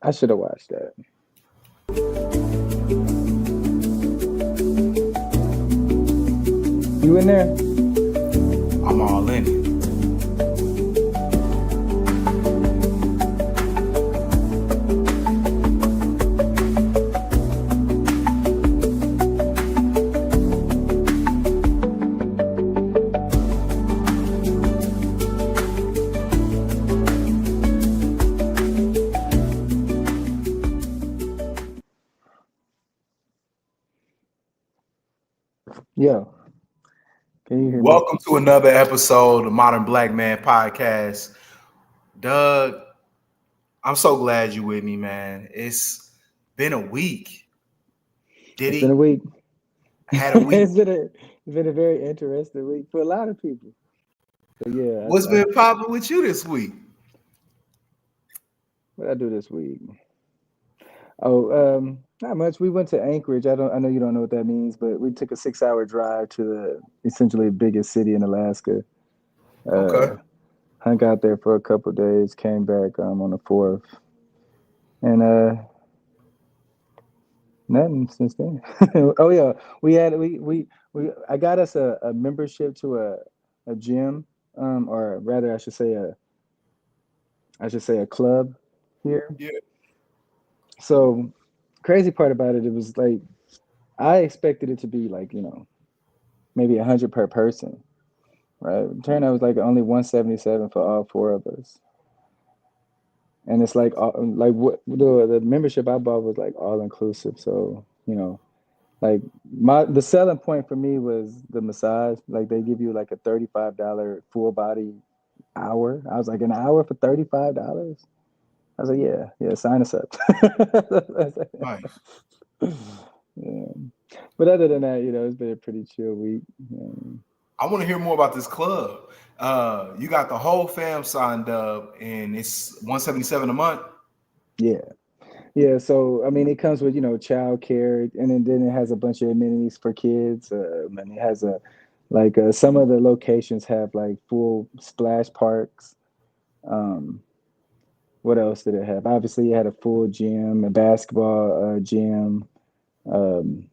I should have watched that. You in there? I'm all in it. Yo, can you hear me? Welcome to another episode of Modern Black Man Podcast. Doug, I'm so glad you with me, man. It's been a week. It's been a Diddy week. had a week. It's been a very interesting week for a lot of people. But yeah, What's been popping with you this week? what I do this week? Oh, not much. We went to Anchorage. I know you don't know what that means, but we took a 6-hour drive to the essentially biggest city in Alaska. Okay. Uh, hung out there for a couple days. Came back on the 4th, and nothing since then. Oh yeah, we I got us a membership to a gym, or rather I should say a club here. Yeah. So crazy part about it was like I expected it to be like maybe 100 per person, right? Turned out it was like only 177 for all four of us, and it's like what the membership I bought was like all inclusive. So like the selling point for me was the massage. Like they give you like a $35 full body hour. I was like, an hour for $35. I was like, yeah, sign us up. Nice. Yeah. But other than that, it's been a pretty chill week. I want to hear more about this club. You got the whole fam signed up, and it's 177 a month. Yeah. Yeah. So, I mean, it comes with, child care, and then it has a bunch of amenities for kids. And it has some of the locations have like full splash parks. Um, what else did it have? Obviously, it had a full gym, a basketball gym. Um,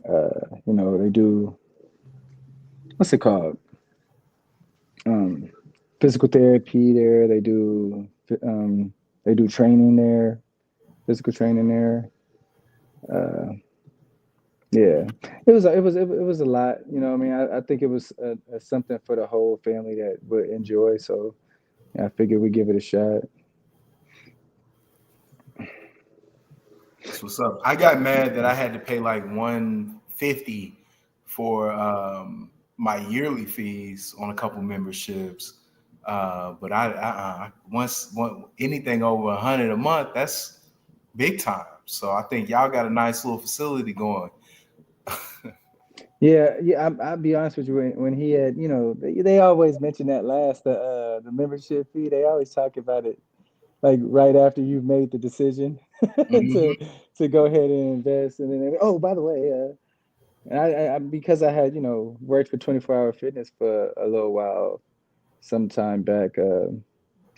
they do, what's it called? Um, physical therapy there. They do training there, physical training there. Uh, yeah, it was a lot. I mean, I think it was something for the whole family that would enjoy. So I figured we'd give it a shot. That's what's up. I got mad that I had to pay like 150 for my yearly fees on a couple memberships. But once anything over 100 a month, that's big time. So I think y'all got a nice little facility going. Yeah. I'll be honest with you. When he had, they always mention that last the membership fee. They always talk about it like right after you've made the decision to Mhm. to go ahead and invest. And then, oh, by the way, and I because I had worked for 24 Hour Fitness for a little while, some time back.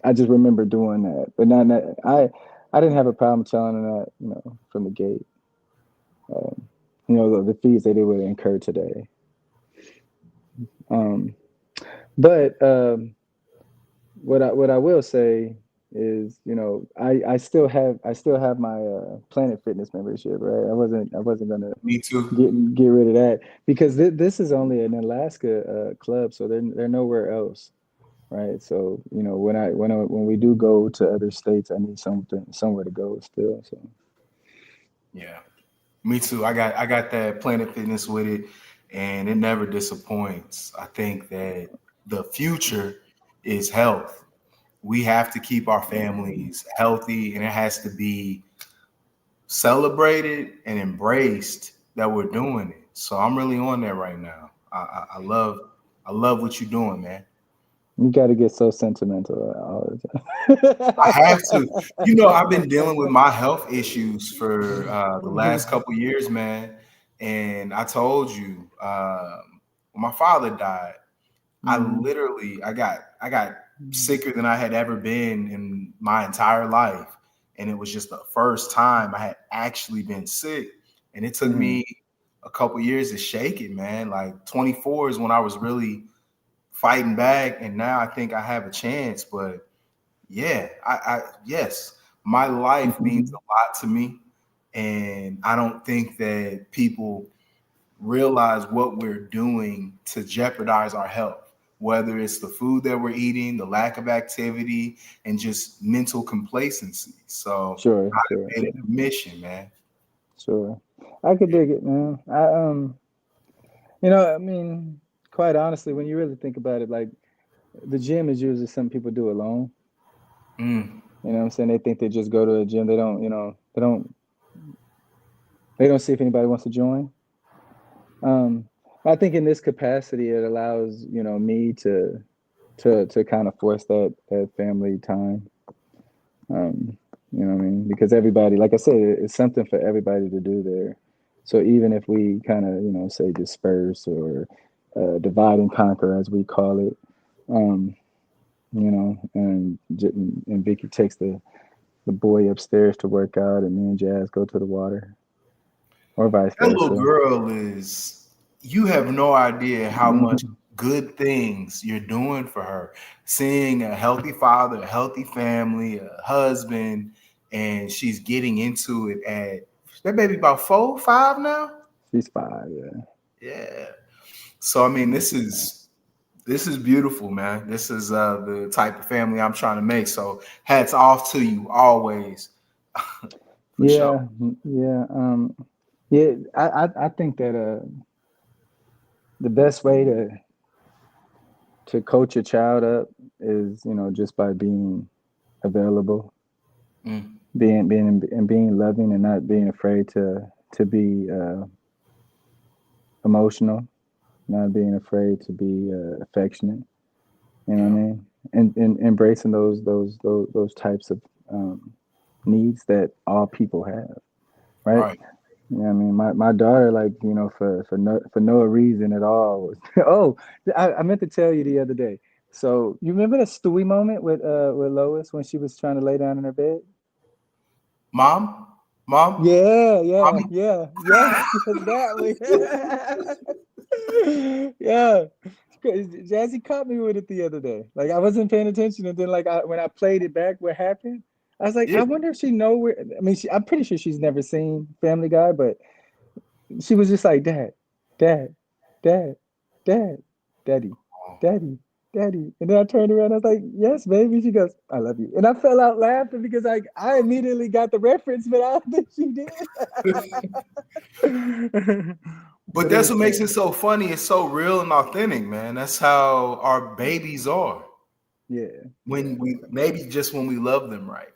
I just remember doing that, but not that I didn't have a problem telling them that from the gate. Um, the fees that they would incur today. Um, but what I will say is, I still have my Planet Fitness membership, right? I wasn't gonna Me too. get rid of that because this is only an Alaska club, so they're nowhere else, right? So when we do go to other states, I need somewhere to go still. So Yeah, me too. I got that Planet Fitness with it, and it never disappoints. I think that the future is health. We have to keep our families healthy, and it has to be celebrated and embraced that we're doing it. So I'm really on that right now. I love what you're doing, man. you got to get so sentimental all I have to. the I've been dealing with my health issues for the last time. couple years, man. And I told you, when my father died, I Mhm. literally I got sicker than I had ever been in my entire life. and it was just the first time I had actually been sick. And it took Mm-hmm. me a couple years to shake it, man. Like 24 is when I was really fighting back, and now I think I have a chance. But yeah, I yes, my life means Mm-hmm. a lot to me, and I don't think that people realize what we're doing to jeopardize our health, whether it's the food that we're eating, the lack of activity, and just mental complacency. So Sure, I sure, made it a mission, man. sure. I could Yeah. dig it, man. You know, I mean, quite honestly, when you really think about it, like the gym is usually something people do alone. Mm. You know what I'm saying? They think they just go to a gym. They don't, you know, they don't see if anybody wants to join. Um, I think in this capacity, it allows, you know, me to kind of force that family time. You know what I mean? Because everybody, like I said, it's something for everybody to do there. So even if we kind of, you know, say disperse or divide and conquer, as we call it, um, you know, and Vicky takes the boy upstairs to work out, and me and Jazz go to the water, or vice That little versa. girl is, you have no idea how much Mhm. good things you're doing for her. Seeing a healthy father, a healthy family, a husband, and she's getting into it at that baby about 4, 5 now. She's 5, yeah. Yeah. So I mean, Yeah, this she's 5. is this is beautiful, man. This is the type of family I'm trying to make. So hats off to you always, for sure. Yeah, yeah, yeah. I think that the best way to coach a child up is, you know, just by being available, Mm, being loving, and not being afraid to be emotional, not being afraid to be affectionate. You know what I yeah. mean? And embracing those types of um, needs that all people have, right? Right. You know what I mean? My daughter, like, you know, for no reason at all was oh, I meant to tell you the other day. So you remember the Stewie moment with Lois when she was trying to lay down in her bed? Mom, mom, Yeah, yeah, mommy. yeah, yes, that way. Yeah. Jazzy caught me with it the other day. Like I wasn't paying attention, and then like when I played it back, what happened? I was like, Yeah. I wonder if she know where. I mean, I'm pretty sure she's never seen Family Guy, but she was just like, Dad, Dad, Dad, Dad, Daddy, Daddy, Daddy. And then I turned around, I was like, Yes, baby. She goes, I love you. And I fell out laughing because like I immediately got the reference, but I don't think she did. But But it that's was what makes it funny. so funny. It's so real and authentic, man. That's how our babies are. Yeah, When yeah. we maybe just when we love them right.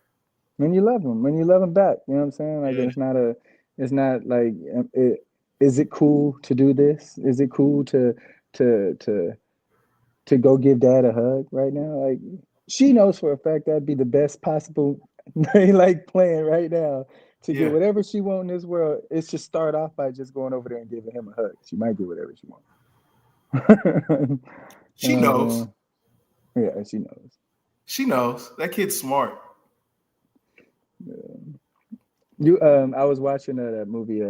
When you love them back, you know what I'm saying? Like, Yeah. it's not like, is it cool to do this? Is it cool to to to go give dad a hug right now? Like, she knows for a fact that'd be the best possible like plan right now to get Yeah. whatever she want in this world. It's just start off by just going over there and giving him a hug. She might get whatever she wants. You She know what I'm knows. saying? Yeah, she knows. She knows. That kid's smart. You I was watching that movie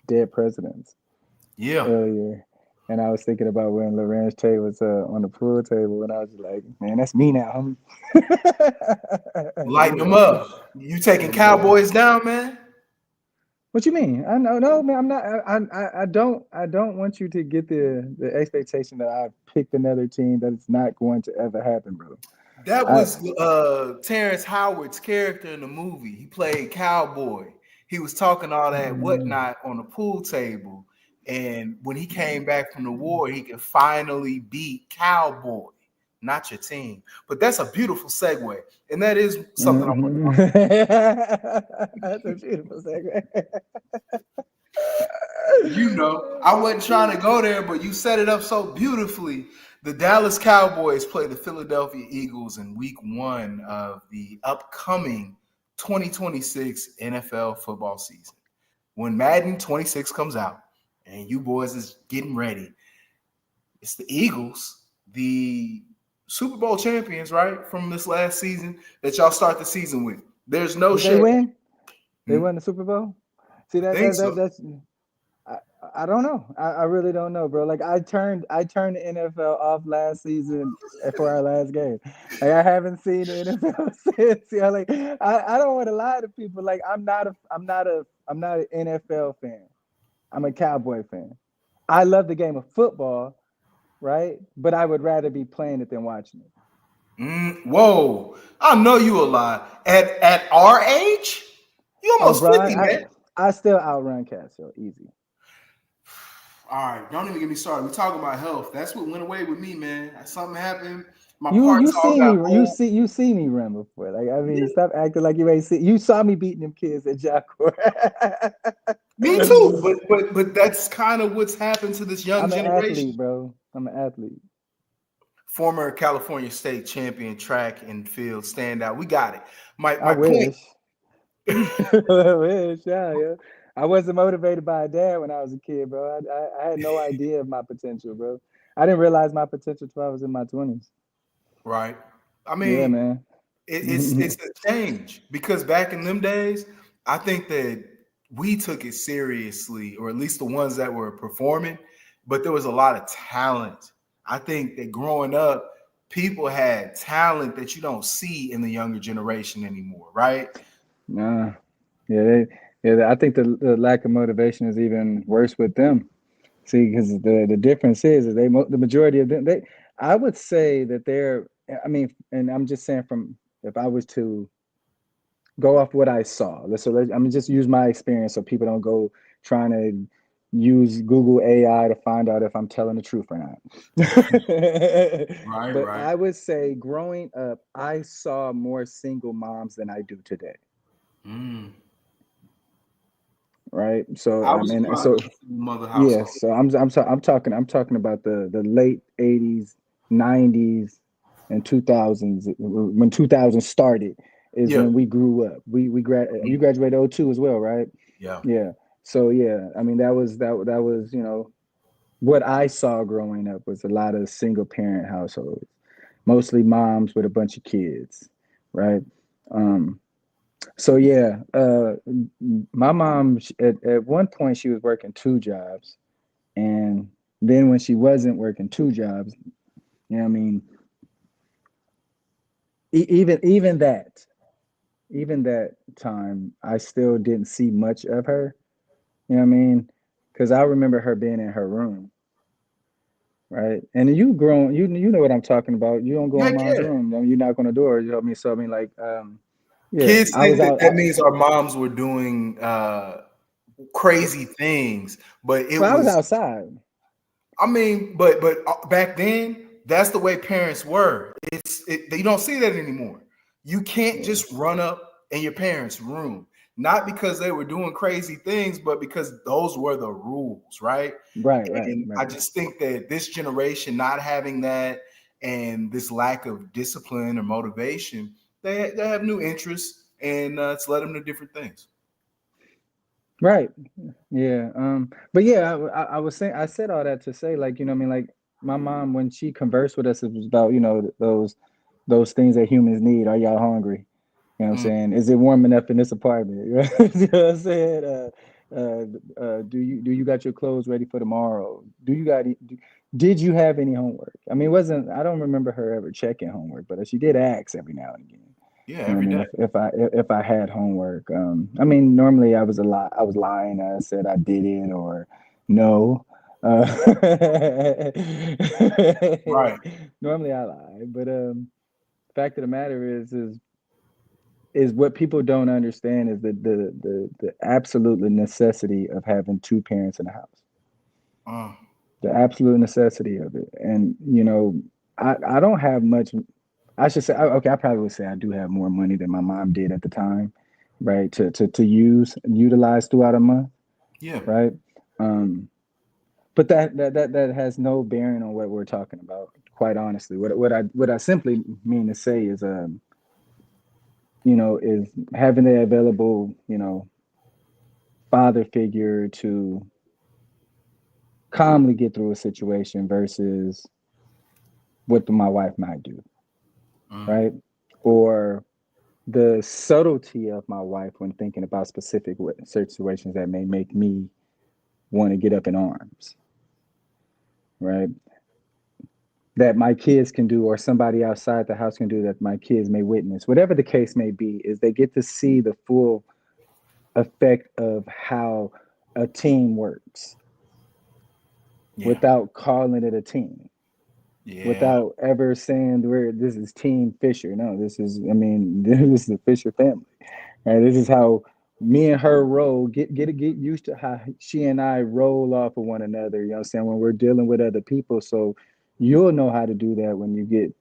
Dead Presidents Yeah. earlier, and I was thinking about when Lorenz Tate was on the pool table, and I was just like, man, that's me now, homie. Lighten them Yeah, up. You taking yeah. Cowboys down, man? What you mean? I know, no, man. I'm not. I don't want you to get the expectation that I picked another team that it's not going to ever happen, bro. That I was Terrence Howard's character in the movie. He played cowboy. He was talking all that mm, whatnot on the pool table. And when he came back from the war, he could finally beat Cowboy, not your team. But that's a beautiful segue. And that is something I want to mhm. That's a beautiful segue. I wasn't trying to go there, but you set it up so beautifully. The Dallas Cowboys play the Philadelphia Eagles in week 1 of the upcoming 2026 NFL football season. When Madden 26 comes out and you boys is getting ready, it's the Eagles, the Super Bowl champions, right? From this last season that y'all start the season with. There's no Did they shade. win? They Hmm? won the Super Bowl. See I think so. that's I, I don't know. I really don't know, bro. Like I turned the NFL off last season for our last game. Like I haven't seen the NFL since. Yeah, like I don't want to lie to people. Like I'm not an NFL fan. I'm a Cowboy fan. I love the game of football, right? But I would rather be playing it than watching it. Whoa. I know you a lie. At our age, you Oh, almost bro, 50, I man. I still outrun Castle easy. All right, don't even get me started. We talking about health. That's what went away with me, man. Something happened. My You parts all see me got old. you see me run before. Like I mean, stop acting like you ain't see. You saw me beating them kids at Jacor. Me too. But that's kind of what's happened to this young I'm an athlete, generation. bro. I'm an athlete. Former California State champion track and field standout. We got it. My I my point. wish. I wish, yeah. I wasn't motivated by a dad when I was a kid, bro. I had no idea of my potential, bro. I didn't realize my potential till I was in my 20s. Right. I Yeah, mean, man. it's a change because back in them days, I think that we took it seriously, or at least the ones that were performing, but there was a lot of talent. I think that growing up, people had talent that you don't see in the younger generation anymore, right? Nah. Yeah, yeah. I think the lack of motivation is even worse with them. See, because the difference is the majority of them I would say that they're I mean, and I'm just saying from if I was to go off what I saw, I'm just use my experience so people don't go trying to use Google AI to find out if I'm telling the truth or not. Right, But right. I would say growing up, I saw more single moms than I do today. Mm. Right. So I I was mean, brought up so in a single mother yeah, household. so I'm talking about the late 80s, 90s, and 2000s. When 2000 started is Yeah, when we grew up. You mhm, graduated '02 as well, right? yeah. Yeah. So yeah, I mean that was, what I saw growing up was a lot of single parent households, mostly moms with a bunch of kids, right? Um so yeah, my mom at one point she was working two jobs, and then when she wasn't working two jobs, I mean, even that time, I still didn't see much of her. You know what I mean? Because I remember her being in her room, right? And you grown, you know what I'm talking about. You don't go in Heck mom's yeah. room. I mean, you knock on the door. You know what I mean? So I mean, like, yeah, Kids I was think that out. that means our moms were doing crazy things, but it Well, I was was. outside. I mean, but back then, that's the way parents were. You don't see that anymore. You can't Yeah, just run up in your parents' room, not because they were doing crazy things, but because those were the rules, right? right, right, And I right. just think that this generation not having that and this lack of discipline or motivation, they have new interests, and it's led them to different things. Right. Yeah. But yeah, I was saying, I said all that to say, like, I mean, like, my mom, when she conversed with us, it was about, those things that humans need. Are y'all hungry? You know what I'm Mm. saying? Is it warm enough in this apartment? You know what I'm saying? Do you got your clothes ready for tomorrow? Did you have any homework? I mean, it wasn't, I don't remember her ever checking homework, but she did ask every now and again. Yeah, You know what every I mean? day. If I had homework, I mean, normally I was lying. I said I did it or no. Uh, Right. normally I lie, but fact of the matter is what people don't understand is the absolute necessity of having two parents in the house. Uh, The absolute necessity of it, and I don't have much. I should say, okay, I probably would say I do have more money than my mom did at the time, right? To utilize throughout a month, yeah. right? Um, but that has no bearing on what we're talking about. Quite honestly, what I simply mean to say is, is having the available, father figure to calmly get through a situation versus what my wife might do, Mm. right? Or the subtlety of my wife when thinking about specific situations that may make me want to get up in arms, right? That my kids can do, or somebody outside the house can do, that my kids may witness. Whatever the case may be, is they get to see the full effect of how a team works Yeah. without calling it a team, Yeah. without ever saying where this is Team Fisher. No, this is, I mean, this is the Fisher family. Right? This is how me and her roll. Get used to how she and I roll off of one another. You know what I'm saying? When we're dealing with other people, so you'll know how to do that when you get,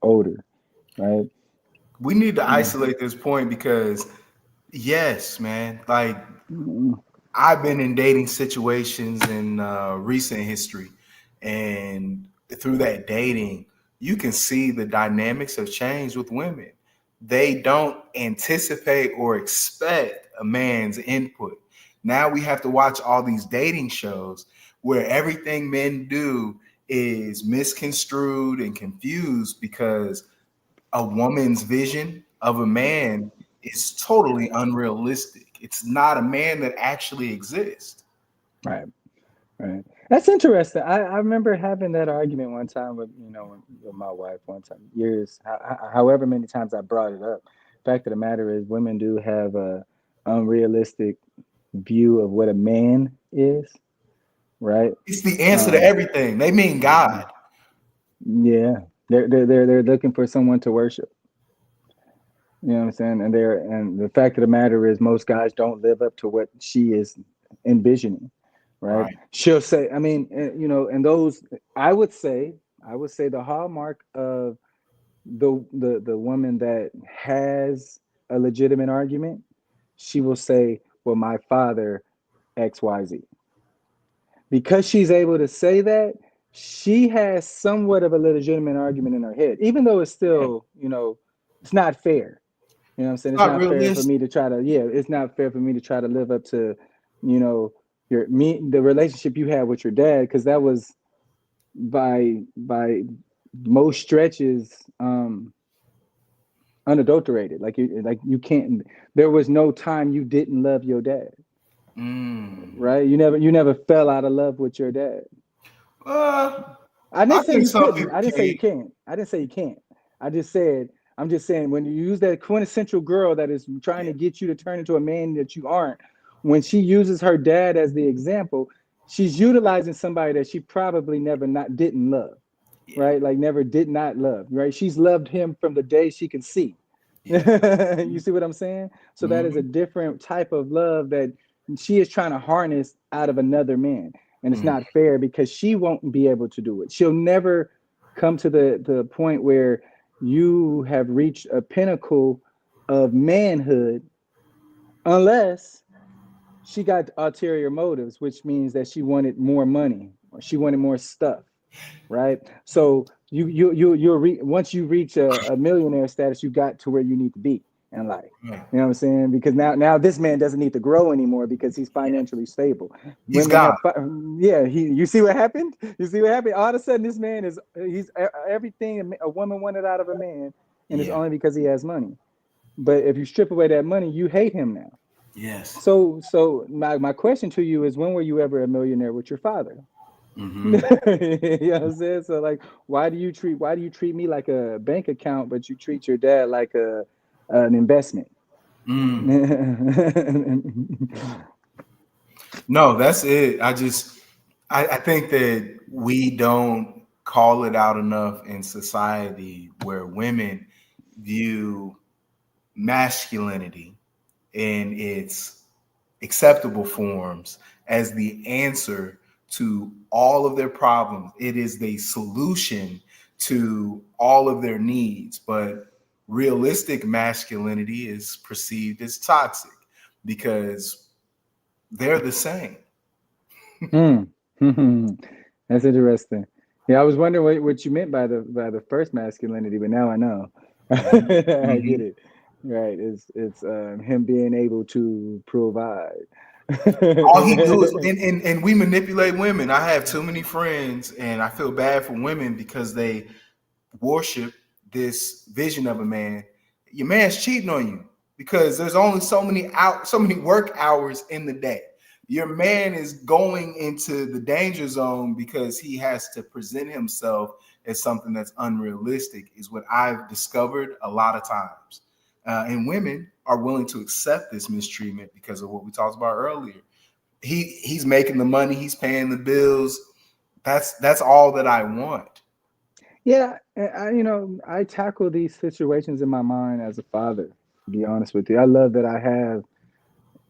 older, right? We need to Mm. isolate this point because yes, man. Like Mm. I've been in dating situations in recent history, and through that dating, you can see the dynamics have changed with women. They don't anticipate or expect a man's input. Now we have to watch all these dating shows where everything men do is misconstrued and confused because a woman's vision of a man is totally unrealistic. It's not a man that actually exists. Right, right. That's interesting. I remember having that argument one time with, with my wife one time, years, however many times I brought it up. Fact of the matter is, women do have a unrealistic view of what a man is, right? It's the answer to Um, everything. They mean God. yeah, they're looking for someone to worship. You know what I'm saying? And the fact of the matter is, most guys don't live up to what she is envisioning, right? Right. She'll say, I mean, and those, I would say, the hallmark of the woman that has a legitimate argument, she will say, well, my father XYZ. Because she's able to say that, she has somewhat of a legitimate argument in her head, even though it's Yeah. still, it's not fair. You know what I'm saying? It's It's not not fair for realistic. me to try to, yeah, it's not fair for me to try to live up to, you know, the relationship you had with your dad, because that was by most stretches unadulterated. Like you can't, there was no time you didn't love your dad, Mm. right? You never fell out of love with your dad. Uh, I I didn't say think you some couldn't. people I didn't say you can't. can't. I didn't say you can't. I just said, I'm just saying, when you use that quintessential girl that is trying Yeah. to get you to turn into a man that you aren't, when she uses her dad as the example, she's utilizing somebody that she probably never not didn't love, Yeah. right? Like never did not love, right? She's loved him from the day she can see. Yeah. You see what I'm saying? So that is a Mm-hmm. different type of love that she is trying to harness out of another man. And it's Mm. not fair because she won't be able to do it. She'll never come to the point where you have reached a pinnacle of manhood unless she got ulterior motives, which means that she wanted more money or she wanted more stuff, right? So once you reach a millionaire status, you got to where you need to be in life. Right. You know what I'm saying? Because now this man doesn't need to grow anymore because he's Yeah. financially stable. He's Women God. have, yeah. You see what happened? You see what happened? All of a sudden, this man he's everything a woman wanted out of a man, and it's Yeah. only because he has money. But if you strip away that money, you hate him now. Yes. So my question to you is, when were you ever a millionaire with your father? You know Mm-hmm. what I'm saying? So like, why do you treat me like a bank account, but you treat your dad like an investment? Mm. No, that's it. I think that we don't call it out enough in society where women view masculinity in its acceptable forms as the answer to all of their problems. It is the solution to all of their needs. But realistic masculinity is perceived as toxic because they're the same. Hmm. That's interesting. Yeah, I was wondering what you meant by the first masculinity, but now I know. Mhm. I get Mhm. it. Right. It's him being able to provide. All he do is and we manipulate women. I have too many friends, and I feel bad for women because worship this vision of a man, your man's cheating on you because there's only so many work hours in the day. Your man is going into the danger zone because he has to present himself as something that's unrealistic, is what I've discovered a lot of times. And women are willing to accept this mistreatment because of what we talked about earlier. He's making the money, he's paying the bills. That's all that I want. Yeah, I tackle these situations in my mind as a father. To be honest with you, I love that I have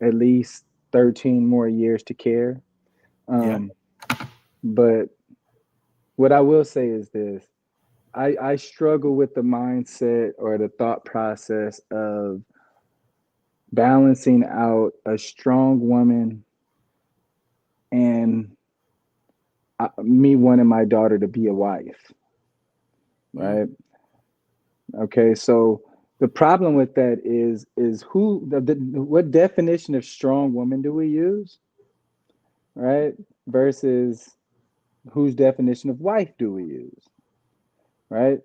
at least 13 more years to care. Yeah. Um, but what I will say is this: I struggle with the mindset or the thought process of balancing out a strong woman and me wanting my daughter to be a wife, Mm. right? Okay, so the problem with that is what definition of strong woman do we use, right? Versus whose definition of wife do we use, right?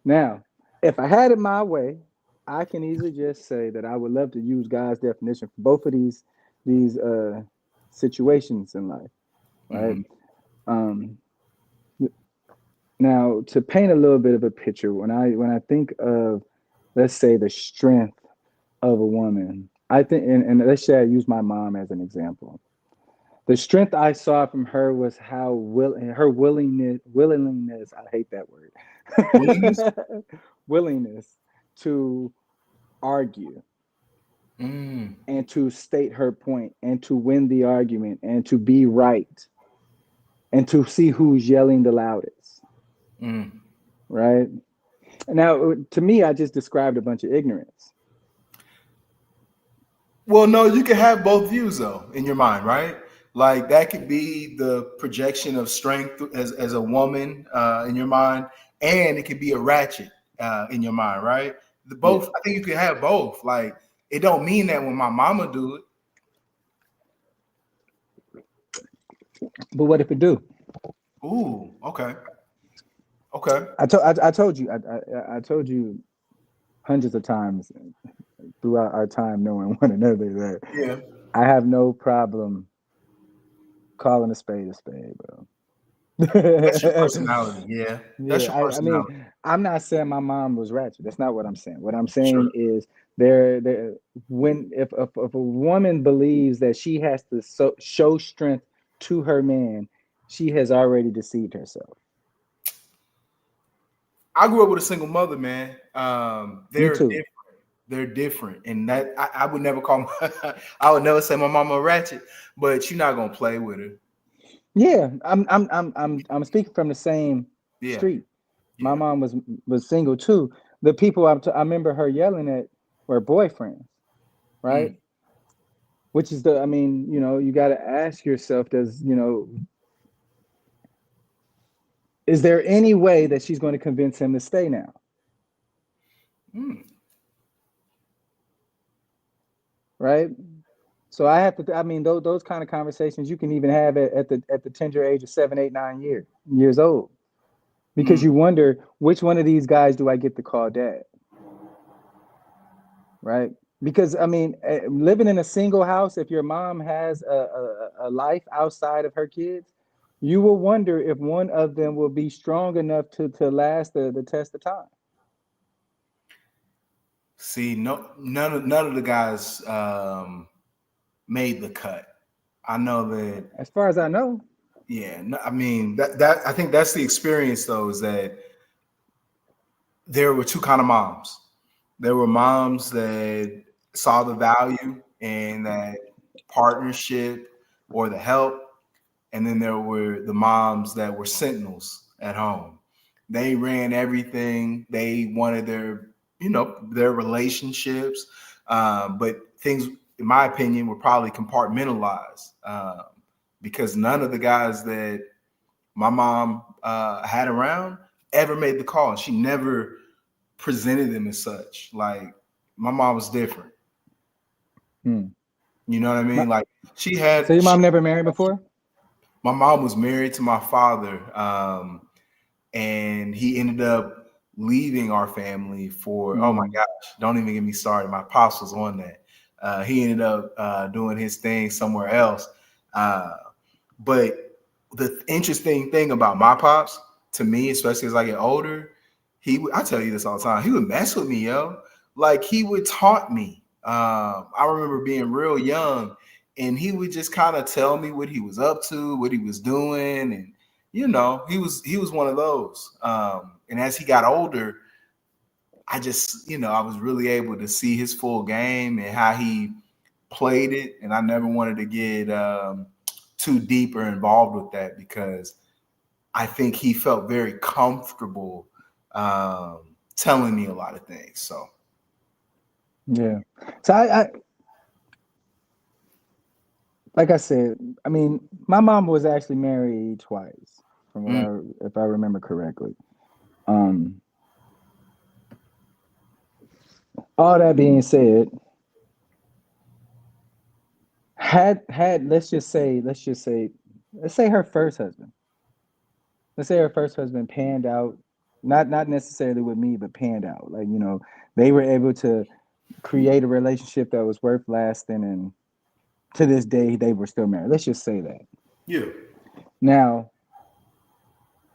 Now, if I had it my way, I can easily just say that I would love to use God's definition for both of these situations in life, right? Mm-hmm. Um, Now, to paint a little bit of a picture, when I think of, let's say, the strength of a woman, I think, and let's say I use my mom as an example. The strength I saw from her was how her willingness. I hate that Willingness. word. Willingness to argue Mm. and to state her point and to win the argument and to be right and to see who's yelling the loudest, Mm. right? Now, to me, I just described a bunch of ignorance. Well, no, you can have both views though in your mind, right? Like that could be the projection of strength as a woman in your mind, and it could be a ratchet in your mind, right? The Yeah. both. I think you can have both. Like it don't mean that when my mama do it. But what if it do? Ooh, okay, okay, I told you I told you hundreds of times throughout our time knowing one another that yeah. I have no problem calling a spade, bro. That's your personality. Yeah, that's Yeah, your I personality. mean, I'm not saying my mom was ratchet. That's not what I'm saying. What I'm Sure. saying is there when if a woman believes that she has to show strength to her man, she has already deceived herself. I grew up with a single mother, man. Me They're too. different. They're different, and that I would never call. I would never say my mama a ratchet, but you're not gonna play with her. Yeah, I'm speaking from the same Yeah, street. My yeah. mom was single too. The people I remember her yelling at were boyfriends, right? Mm, Which is I mean, you got to ask yourself, is there any way that she's going to convince him to stay now, mm, right? So I have to. I mean, those kind of conversations you can even have at the tender age of 7, 8, 9 years old, because mm. you wonder which one of these guys do I get to call dad, right? Because I mean, living in a single house, if your mom has a life outside of her kids, you will wonder if one of them will be strong enough to last the test of time. See, no, none of the guys made the cut. I know that. As far as I know, Yeah, no, I mean that I think that's the experience though, is that there were two kind of moms. There were moms that saw the value in that partnership or the help, and then there were the moms that were sentinels at home. They ran everything. They wanted their relationships, but things, in my opinion, were probably compartmentalized because none of the guys that my mom had around ever made the call. She never presented them as such. Like my mom was different. hmm. You know what I My, mean? Like so your mom never married before? my mom was married to my father, and he ended up leaving our family for, oh my Mm, gosh, don't even get me started. My pops was on that. He ended up doing his thing somewhere else. Uh, but the interesting thing about my pops, to me, especially as I get older, I tell you this all the time, he would mess with me, yo. Like he would taunt me. I remember being real young, and he would just kind of tell me what he was up to, what he was doing, and he was one of those. And as he got older, I was really able to see his full game and how he played it, and I never wanted to get too deep or involved with that because I think he felt very comfortable um, telling me a lot of things. So, yeah. So I like I said, I mean, my mom was actually married twice, from what mm, if I remember correctly. Um, all that being said, had let's say her first husband, let's say her first husband panned out, not necessarily with me, but panned out. Like, they were able to create a relationship that was worth lasting, and to this day they were still married. Let's just say that. yeah. Now,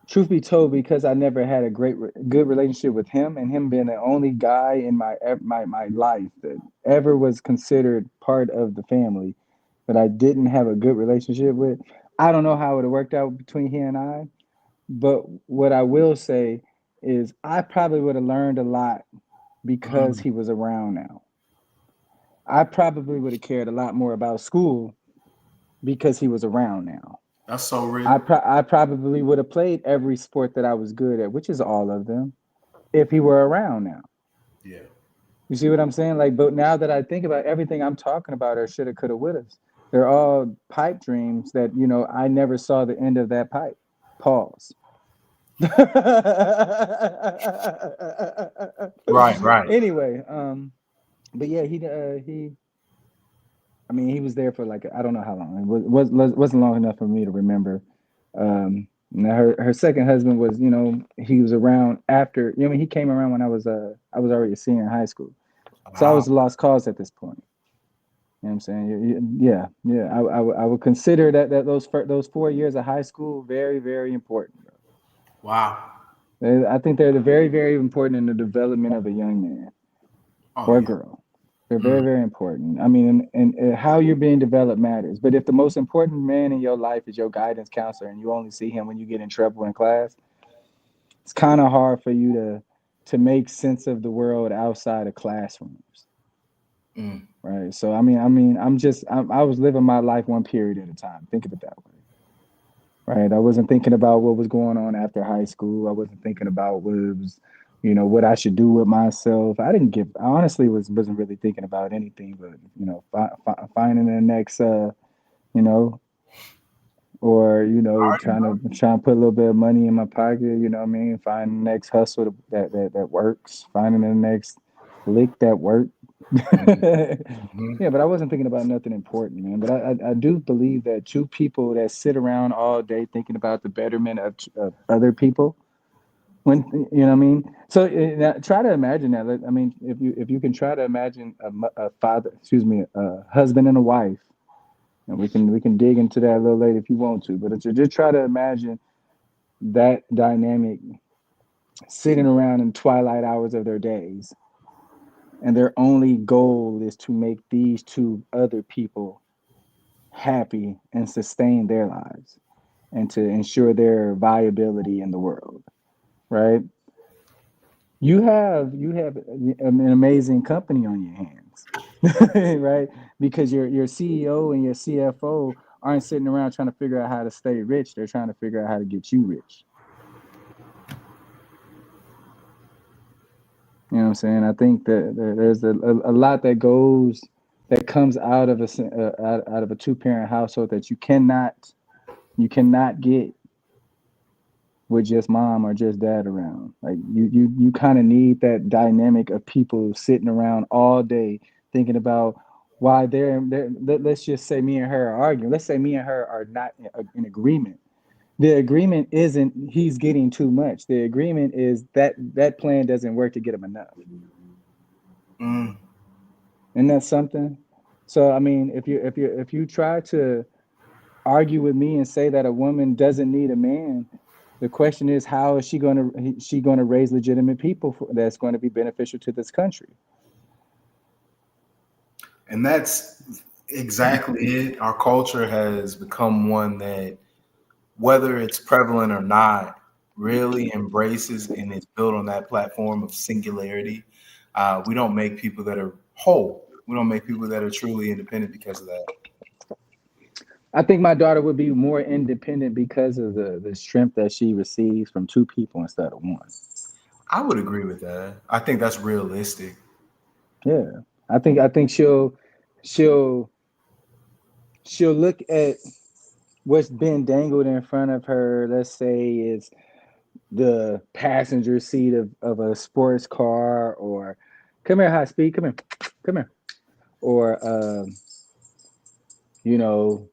truth be told, because I never had a good relationship with him, and him being the only guy in my life that ever was considered part of the family that I didn't have a good relationship with, I don't know how it would have worked out between he and I. But what I will say is I probably would have learned a lot because Mm, he was around now. I probably would have cared a lot more about school because he was around now. that's so real. I probably would have played every sport that I was good at, which is all of them, if he were around now. Yeah. You see what I'm saying? Like, but now that I think about everything I'm talking about, or shoulda, coulda, woulda, they're all pipe dreams that I never saw the end of that pipe. Pause. Right, right. Anyway, but yeah, I mean, he was there for like I don't know how long. It wasn't long enough for me to remember. Now her second husband was, he was around after. He came around when I was already a senior in high school, so I Wow. was a lost cause at this point. You know what I'm saying? Yeah, yeah. I would consider that those 4 years of high school very, very important. Wow. I think they're very, very important in the development of a young man Oh or a yeah. girl. They're very, Mm, very important. I mean, and how you're being developed matters. But if the most important man in your life is your guidance counselor and you only see him when you get in trouble in class, it's kind of hard for you to make sense of the world outside of classrooms, mm. right? So I was living my life one period at a time. Think of it that way, right? I wasn't thinking about what was going on after high school. I wasn't thinking about what I should do with myself. I honestly wasn't really thinking about anything but, finding the next, you know, or, I already trying to put a little bit of money in my pocket, you know what I mean? Find the next hustle that works, finding the next lick that works. know. Mm-hmm. Yeah, but I wasn't thinking about nothing important, man. But I do believe that two people that sit around all day thinking about the betterment of other people, when you know what I mean. So now, try to imagine that. I mean, if you can try to imagine a father, excuse me, a husband and a wife, and we can dig into that a little later if you want to. But just try to imagine that dynamic sitting around in twilight hours of their days, and their only goal is to make these two other people happy and sustain their lives and to ensure their viability in the world, right? You have an amazing company on your hands, right? Because your CEO and your CFO aren't sitting around trying to figure out how to stay rich. They're trying to figure out how to get you rich. You know what I'm saying? I think that there's a lot that comes out of out of a two-parent household that you cannot get with just mom or just dad around. Like you kind of need that dynamic of people sitting around all day thinking about why let's just say me and her are arguing. Let's say me and her are not in agreement. The agreement isn't he's getting too much. The agreement is that that plan doesn't work to get him enough. Mm, Isn't that something? So I mean, if you try to argue with me and say that a woman doesn't need a man, the question is how is she going to raise legitimate people that's going to be beneficial to this country? and that's exactly it. Our culture has become one that, whether it's prevalent or not, really embraces and is built on that platform of singularity. We don't make people that are whole. We don't make people that are truly independent because of that. I think my daughter would be more independent because of the strength that she receives from two people instead of one. I would agree with that. I think that's realistic. Yeah, I think she'll she'll look at what's been dangled in front of her. Let's say is the passenger seat of a sports car, or come here, high speed, come here, or you know,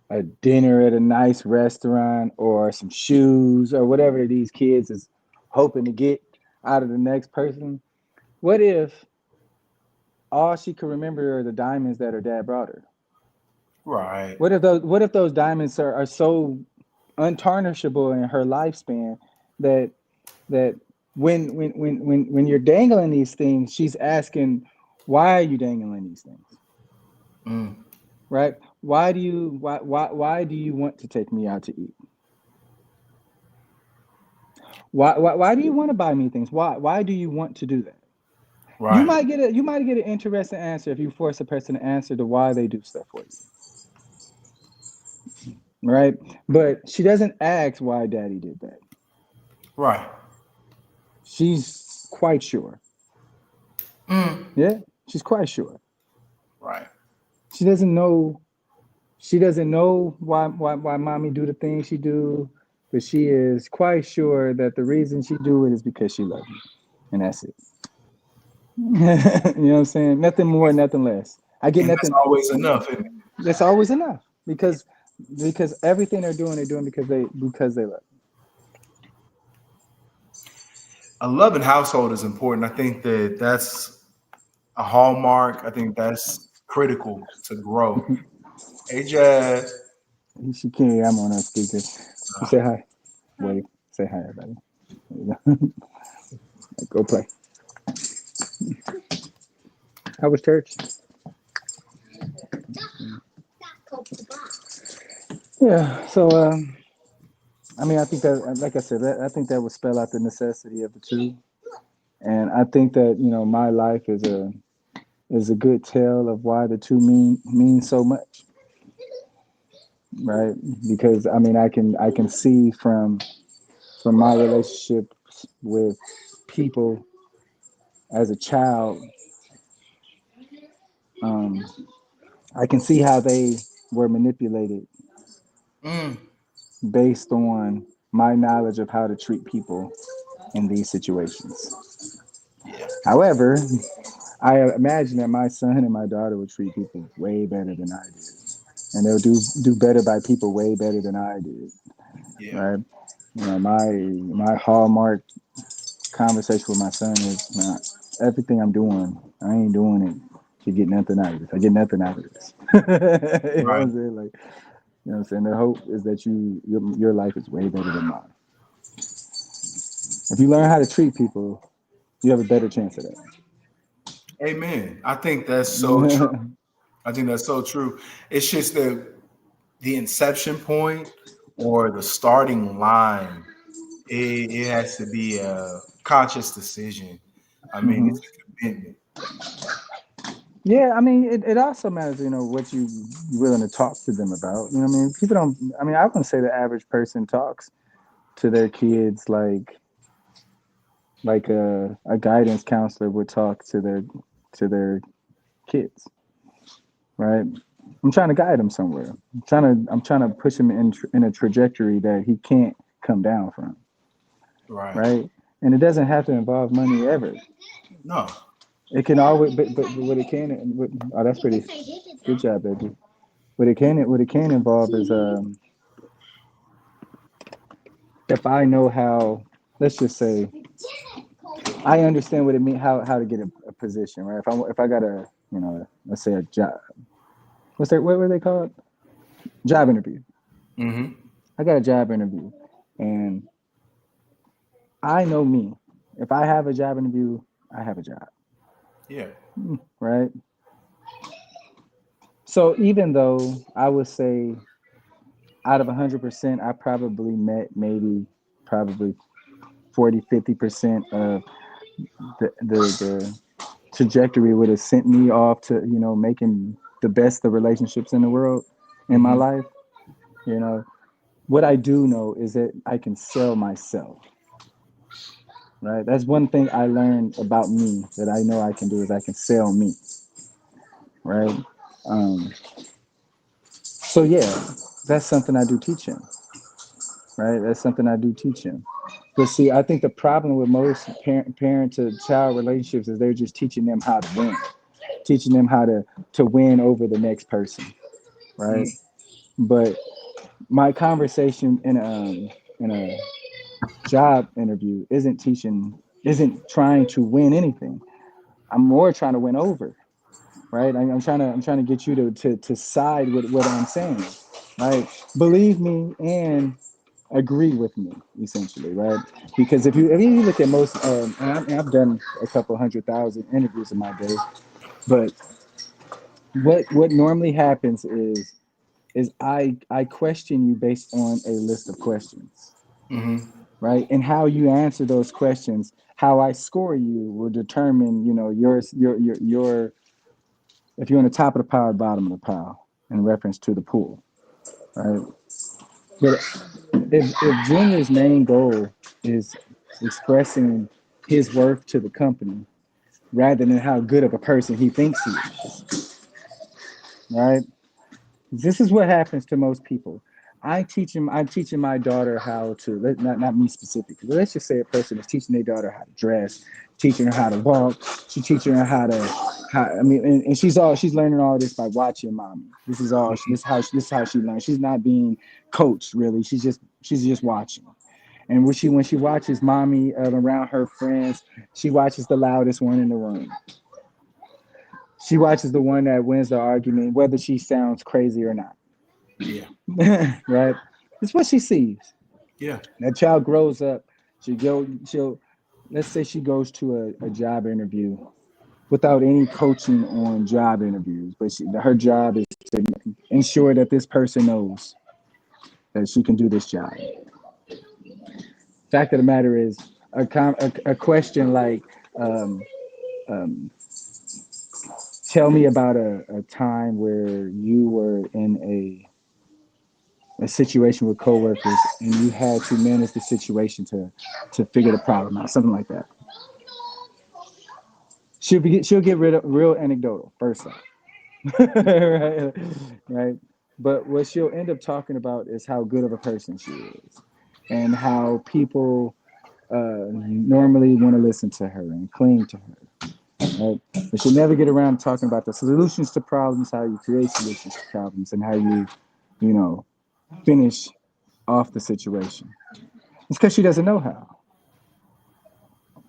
a dinner at a nice restaurant, or some shoes, or whatever these kids is hoping to get out of the next person. What if all she could remember are the diamonds that her dad brought her? Right. What if those diamonds are so untarnishable in her lifespan that that when you're dangling these things, she's asking, why are you dangling these things? Mm, Right? Why do you want to take me out to eat? Why do you want to buy me things? Why do you want to do that? You right. might get an interesting answer if you force a person to answer the why they do stuff for you. Right? But she doesn't ask why daddy did that. Right. She's quite sure. Mm, Yeah, she's quite sure. right. She doesn't know why mommy do the things she do, but she is quite sure that the reason she do it is because she loves me. And that's it. You know what I'm saying? Nothing more, nothing less. I get And that's nothing. always enough, isn't it? That's always enough because everything they're doing because they love. A loving household is important. I think that that's a hallmark. I think that's critical to grow. Hey, Jazz. She can't. I'm on her speaker. You say hi. Wave. Say hi, everybody. There you go. Go play. How was church? Yeah. So, I mean, I think that, like I said, I think that would spell out the necessity of the two, and I think that my life is a good tale of why the two mean so much, right? Because I mean, I can see from my relationships with people as a child, um, I can see how they were manipulated Mm, based on my knowledge of how to treat people in these situations. yeah. However, I imagine that my son and my daughter would treat people way better than I did, and they'll do better by people way better than I did. Yeah. Right? My hallmark conversation with my son is, "Nah, everything I'm doing, I ain't doing it to get nothing out of this. I get nothing out of this." You know what Right. I'm saying? Like, you know what I'm saying? The hope is that your life is way better than mine. If you learn how to treat people, you have a better chance of Amen. I think that's so true. that. I think that's so true. It's just that the inception point or the starting line, it has to be a conscious decision. I mean, Hmm. it's a commitment. Yeah, I mean, it also matters, what you willing to talk to them about. You know what I mean? People don't, I mean, I wouldn't say the average person talks to their kids like a guidance counselor would talk to their kids, right? I'm trying to guide him somewhere. I'm trying to push him in a trajectory that he can't come down from, Right. right? And it doesn't have to involve money ever. No. It can always, but what it can, oh, that's pretty good job, baby. What it can involve is if I know how, let's just say, I understand what it means, how to get a position, right? If I got a, let's say a job, what were they called? Job interview. Mm-hmm. I got a job interview, and I know me. If I have a job interview, I have a job, Yeah. right? So even though I would say out of 100%, I probably met maybe probably 40, 50% of the trajectory would have sent me off to, making the best of relationships in the world in my Mm-hmm. life. You know, what I do know is that I can sell myself, right? That's one thing I learned about me that I know I can do is I can sell me, right? Um, so yeah, that's something I do teach him, right? That's something I do teach him. But see, I think the problem with most parent to child relationships is they're just teaching them how to win, teaching them how to win over the next person, right? But my conversation in a job interview isn't trying to win anything. I'm more trying to win over, right? I'm trying to get you to side with what I'm saying, right? Believe me and agree with me, essentially, right? Because if you look at most, and I've done a couple 100,000 interviews in my day, but what normally happens is I question you based on a list of questions, Mm-hmm. right? And how you answer those questions, how I score you will determine, your if you're on the top of the pile or bottom of the pile in reference to the pool, right? But if Junior's main goal is expressing his worth to the company rather than how good of a person he thinks he is, right? This is what happens to most people. I'm teaching my daughter how to, not me specifically, but let's just say a person is teaching their daughter how to dress, teaching her how to walk. She's teaching her I mean, and she's learning all this by watching mommy. This is all, this is how she learns. She's not being coached really. She's just watching. And when she watches mommy around her friends, she watches the loudest one in the room. She watches the one that wins the argument, whether she sounds crazy or not. Yeah. Right? It's what she sees. Yeah. That child grows up. She'll let's say she goes to a job interview without any coaching on job interviews, but her job is to ensure that this person knows that she can do this job. Fact of the matter is, a question like, um, um, tell me about a time where you were in a situation with coworkers and you had to manage the situation to figure the problem out, something like that. She'll get rid of real anecdotal first off, right? Right. But what she'll end up talking about is how good of a person she is, and how people normally want to listen to her and cling to her. Right? But she'll never get around to talking about the solutions to problems, how you create solutions to problems, and how you know, finish off the situation. It's because she doesn't know how.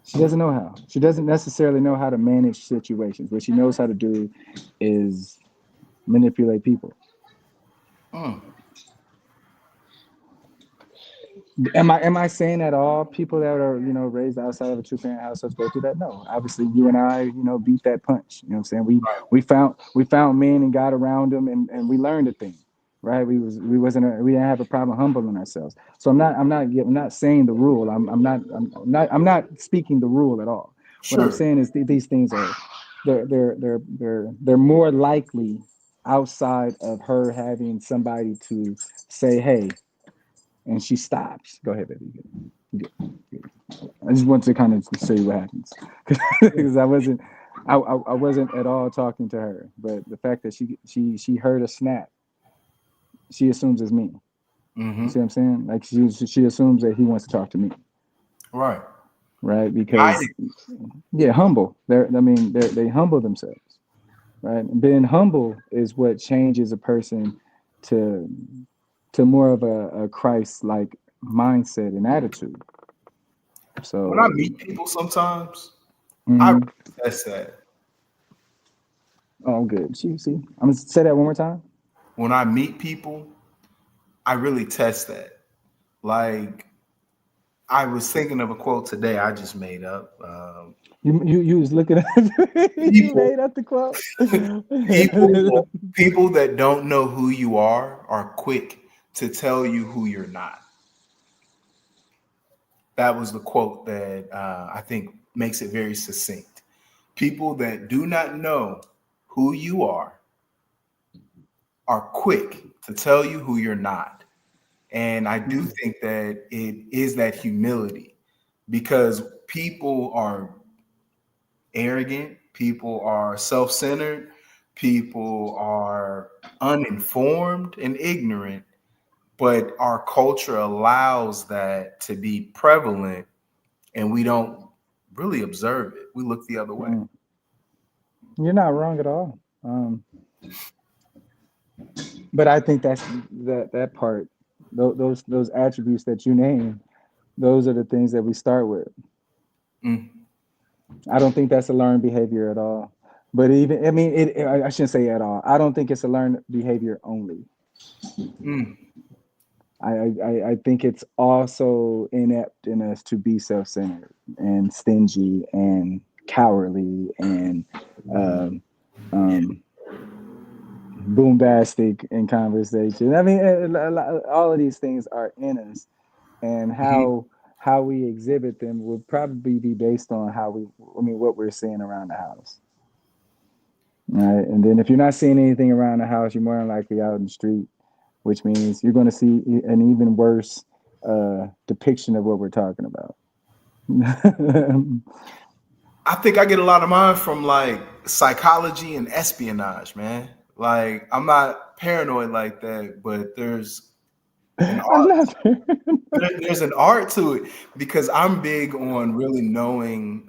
She doesn't know how. She doesn't necessarily know how to manage situations. What she knows how to do is manipulate people. Mm. Am I saying that all people that are raised outside of a two parent household go through that? No. Obviously, you and I beat that punch. You know what I'm saying? We Right. we found we found men and got around them and we learned a thing, right? We didn't have a problem humbling ourselves. So I'm not saying the rule. I'm not speaking the rule at all. What I'm Sure. saying is these things are they're more likely outside of her having somebody to say, hey, and she stops. Go ahead, baby. I just want to kind of see what happens because I wasn't at all talking to her, but the fact that she heard a snap, she assumes it's me. You see Mm-hmm. what I'm saying? Like she assumes that he wants to talk to me, Right. right? Guiding. Because yeah, humble. They humble themselves, right? Being humble is what changes a person to more of a Christ like mindset and attitude. When I So, meet people sometimes, I mhm. really test that. Oh, good. See, I'm gonna say that one more time. When I meet people, I really test that. Like, I was thinking of a quote today I just made up. You was looking at you People, made up the quote. people that don't know who you are quick to tell you who you're not. That was the quote that I think makes it very succinct. People that do not know who you are quick to tell you who you're not. And I do think that it is that humility because people are arrogant, people are self centered, people are uninformed and ignorant, but our culture allows that to be prevalent and we don't really observe it. We look the other way. Mm. You're not wrong at all. But I think that's that part, those attributes that you name, those are the things that we start with. Mm, I don't think that's a learned behavior at all. But even, I mean, I shouldn't say at all. I don't think it's a learned behavior only. mm, I think it's also inept in us to be self-centered and stingy and cowardly and um, yeah. um, boombastic in conversation. I mean, all of these things are in us, and Mhm. how we exhibit them would probably be based on I mean, what we're seeing around the house. Right. And then if you're not seeing anything around the house, you're more than likely out in the street, which means you're going to see an even worse depiction of what we're talking about. I think I get a lot of mine from like psychology and espionage, man. Like I'm not paranoid like that, but an I'm art. not. There's an art to it because I'm big on really knowing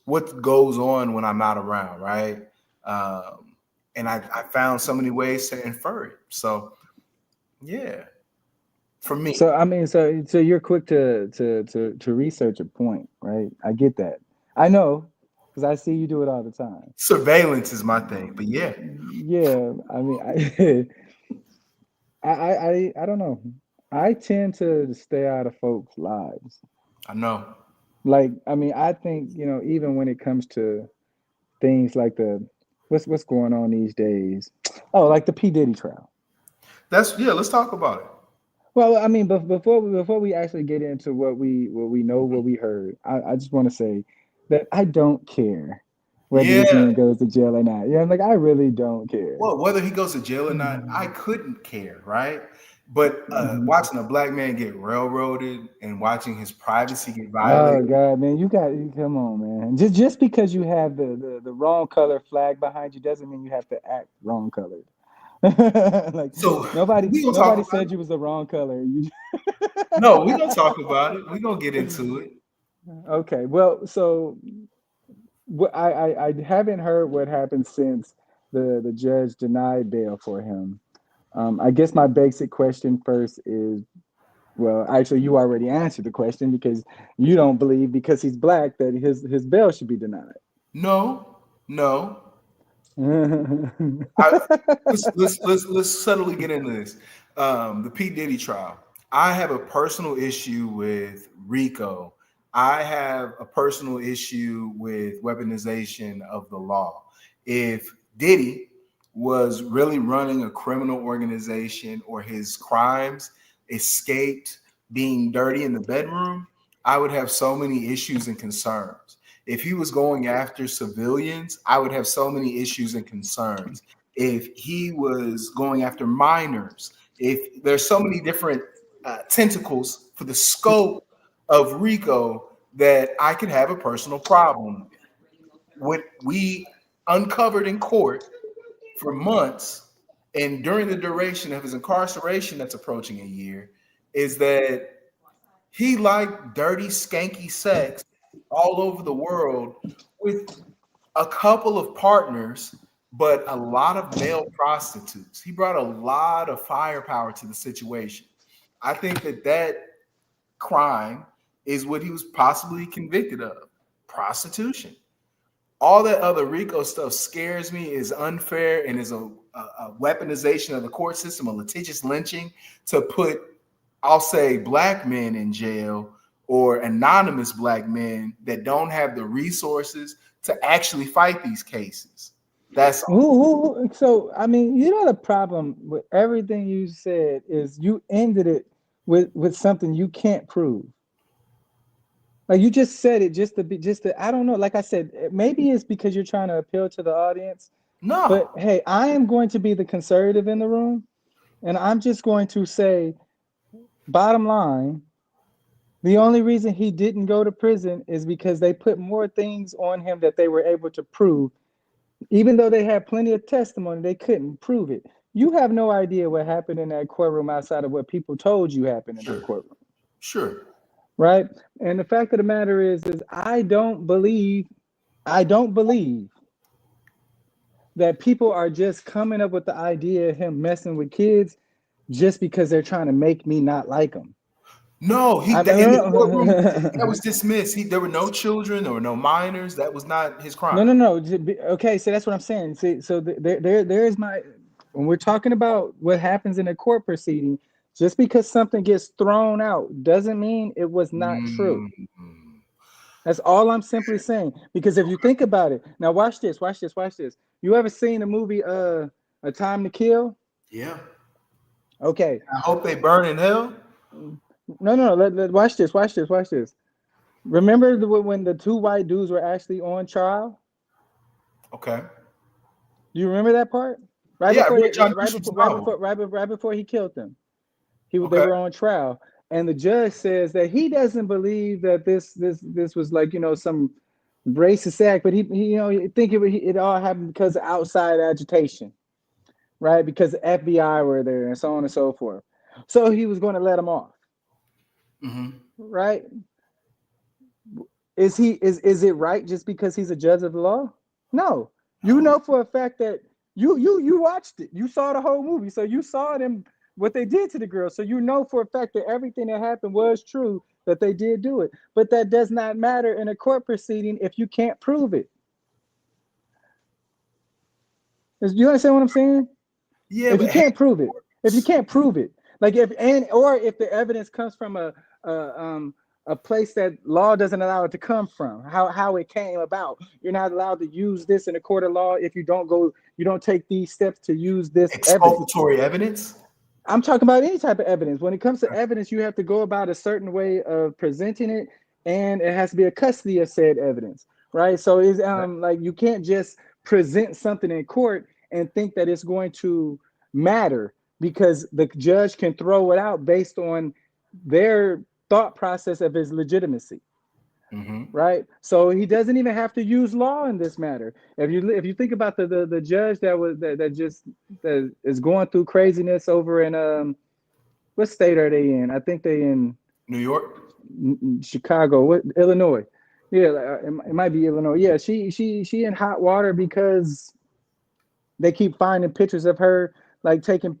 what goes on when I'm not around, right? Um, and I found so many ways to infer it. So yeah, for me, So I mean, so you're quick to research a point, right? I get that. I know because I see you do it all the time. surveillance is my thing. But yeah, Yeah, I mean, I don't know. I tend to stay out of folks' lives. I know. Like, I mean, I think, even when it comes to things like what's going on these days. Oh, like the P. Diddy trial. That's yeah. Let's talk about it. Well, I mean, but before we actually get into what we know, what we heard, I just want to say that I don't care whether this Yeah. man goes to jail or not. Yeah, I'm like, I really don't care. Well, whether he goes to jail or not, I couldn't care, right? But watching a black man get railroaded and watching his privacy get Oh violated. God, man, you come on, man. Just because you have the wrong color flag behind you doesn't mean you have to act wrong colored. Like So nobody we gonna talk nobody about said it. you was the wrong color. You No, we gonna talk about it. We gonna get into it. okay, well, so I haven't heard what happened since the judge denied bail for him. I guess my basic question first is, well, actually, you already answered the question because you don't believe because he's black that his bail should be denied. No, no. I, let's subtly get into this. The P Diddy trial. I have a personal issue with RICO. I have a personal issue with weaponization of the law. If Diddy was really running a criminal organization or his crimes escaped being dirty in the bedroom, I would have so many issues and concerns. If he was going after civilians, I would have so many issues and concerns. If he was going after minors, if there's so many different tentacles for the scope of RICO that I could have a personal problem with. What we uncovered in court for months and during the duration of his incarceration, that's approaching a year, is that he liked dirty, skanky sex all over the world with a couple of partners, but a lot of male prostitutes. He brought a lot of firepower to the situation. I think that crime is what he was possibly convicted of: prostitution. All that other RICO stuff scares me, is unfair, and is a weaponization of the court system, a litigious lynching to put, I'll say, black men in jail, or anonymous black men that don't have the resources to actually fight these cases. That's all. So I mean, you know, the problem with everything you said is you ended it with something you can't prove. Like you just said it just to I don't know. Like I said, maybe it's because you're trying to appeal to the audience. But No, hey, I am going to be the conservative in the room, and I'm just going to say, bottom line, the only reason he didn't go to prison is because they put more things on him that they were able to prove. Even though they had plenty of testimony, they couldn't prove it. You have no idea what happened in that courtroom outside of what people told you happened in that sure, courtroom, sure. right? And the fact of the matter is I don't believe that people are just coming up with the idea of him messing with kids just because they're trying to make me not like them. No, I in the courtroom mean, that was dismissed. There were no children, there were no minors. That was not his no, crime. no, no. Okay, so that's what I'm saying. See, so there's my when we're talking about what happens in a court proceeding. Just because something gets thrown out doesn't mean it was not true. Mm, That's all I'm simply saying. Because if you think about it, now watch this, watch this, watch this. You ever seen the movie A Time to Kill? yeah. Okay. I hope they burn in hell. No, no, no. Watch this, watch this, watch this. Remember when the two white dudes were actually on trial? Okay. Do you remember that part? Right Yeah, I before read they, John right Grisham before, novel. right before he killed them, they Okay. were on trial, and the judge says that he doesn't believe that this was like some racist act, but he he think it all happened because of outside agitation, right? Because the FBI were there and so on and so forth. So he was going to let him off, Hmm. right? Is it right just because he's a judge of the law? No. You No. know for a fact that you watched it. You saw the whole movie. So you saw them what they did to the girl. So you know for a fact that everything that happened was true, that they did do it. But that does not matter in a court proceeding if you can't prove it. You understand what I'm saying? Yeah, If you but hey, can't prove it, if you can't prove it, like if the evidence comes from a um a place that law doesn't allow it to come from, how it came about, you're not allowed to use this in a court of law if you don't take these steps to use this evidence. exculpatory evidence. I'm talking about any type of evidence. When it comes to evidence, you have to go about a certain way of presenting it, and it has to be a custody of said evidence, right? So it's like you can't just present something in court and think that it's going to matter because the judge can throw it out based on their thought process of his legitimacy, Hmm. right? So he doesn't even have to use law in this matter. If you think about the judge that is going through craziness over in what state are they in? I think they in New York. Chicago, what Illinois. Yeah, it might be Illinois. Yeah, she in hot water because they keep finding pictures of her like taking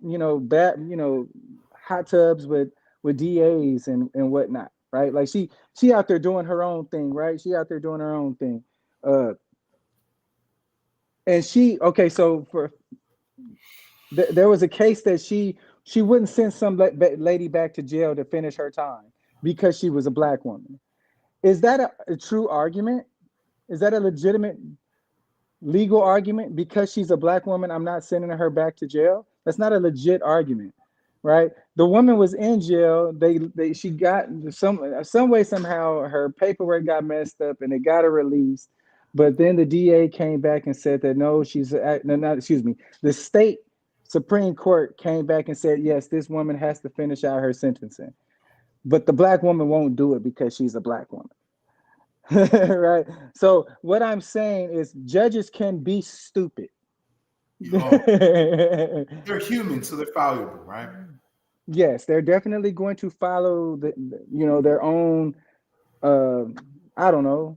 hot tubs with DAs and whatnot, right? Like she out there doing her own thing, right? She out there doing her own thing. Uh, and she okay, so there was a case that she wouldn't send some lady back to jail to finish her time because she was a black woman. Is that a true argument? Is that a legitimate legal argument? Because she's a black woman, I'm not sending her back to jail? That's not a legit argument, right? The woman was in jail. She got some way somehow her paperwork got messed up and it got her released. But then the DA came back and said that no, no, not excuse me. The state Supreme Court came back and said yes, this woman has to finish out her sentencing. But the black woman won't do it because she's a black woman. Right. So what I'm saying is judges can be stupid. Oh, they're human, so they're fallible, right? Yes, they're definitely going to follow their own uh, I don't know,